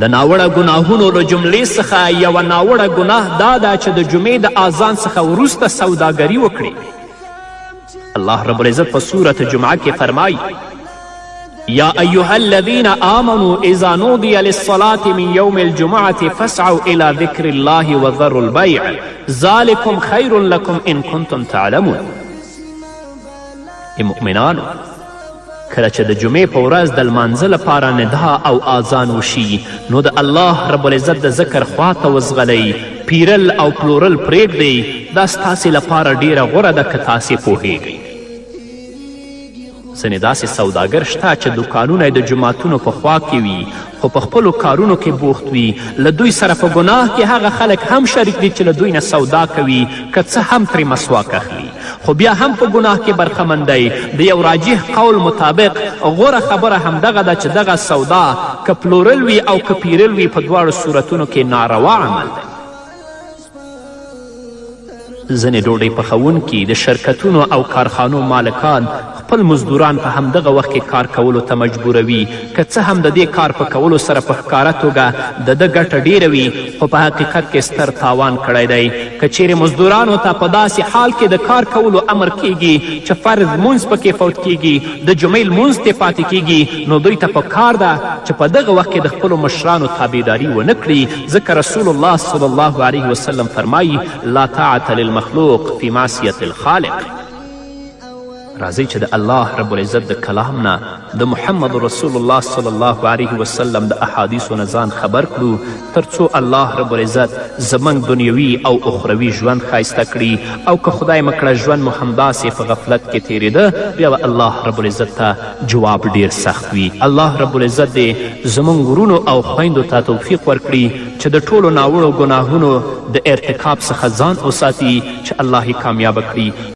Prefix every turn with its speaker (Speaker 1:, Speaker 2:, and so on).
Speaker 1: د ناوړه ګناهونو له جملې څخه یوه ناوړه ګناه دا ده چې د جمعې د اذان څخه وروسته سوداګري وکړي. الله رب العزت په سورة جمعه کې فرمایي یا ایها الذین آمنوا اذا نودی للصلاة من یوم الجمعة فاسعوا الى ذکر الله وذروا البیع ذلکم خیر لکم ان کنتم تعلمون. مؤمنانو، کله چې د جمعې په ورځ د لمانځه لپاره ندا او آذان وشي نو د الله رب العزت د ذکر خواته وځغلئ، پیرل او پلورل پرېږدئ. دا ستاسې لپاره ډیره غوره ده که تاسې پوهیږئ. ځینې داسې سوداګر شته چې دوکانونه یې د جوماتونو په خوا کې وي خو په خپلو کارونو کې بوخت وي. له دوی سره په ګناه کې هغه خلک هم شریک دي چې له دوی نه سودا کوي، که څه هم ترې مسواک اخلي، خو بیا هم په ګناه کې برخمن دی. د یو راجح قول مطابق غوره خبره همدغه ده چې دغه سودا که پلورل وي او که پیرل وي په دواړو صورتونو کې ناروا عمل دی. ځینې ډوډۍ پخوونکي د شرکتونو او کارخانو مالکان خپل مزدوران په همدغه وخت کې کار کولو ته مجبوروي، که څه هم د دې کار په کولو سره په ښکاره توګه د ده ګټه ډیره وي خو په حقیقت کې ستر تاوان کړی دی. که چیرې مزدورانو ته په داسې حال کې د کار کولو امر کیږي چې فرض لمونځ پکې فوت کیږي، د جمعې لمونځ ترې پاتې کیږي، نو دوی ته په کار ده چې په دغه وخت کې د خپلو مشرانو تابعداري ونه کړي، ځکه رسول الله صلی الله علیه وسلم فرمایي لا طاعة للمخلوق فی معصیة الخالق. راځئ چې د الله رب العزت د کلام نه د محمد رسول الله صلی الله علیه وسلم د احادیثو نه ځان خبر کړو تر څو الله رب العزت زموږ دنیوي او اخروي ژوند ښایسته کړي. او که خدای مکړه ژوند مو همداسې په غفلت کې تیرېده بیا به الله رب العزت ته جواب ډیر سخت وي. الله رب العزت دې زموږ ورونو او خویندو ته توفیق ورکړي چې د ټولو ناوړو ګناهونو د ارتکاب څخه ځان وساتي، چې الله یې کامیابه کړي.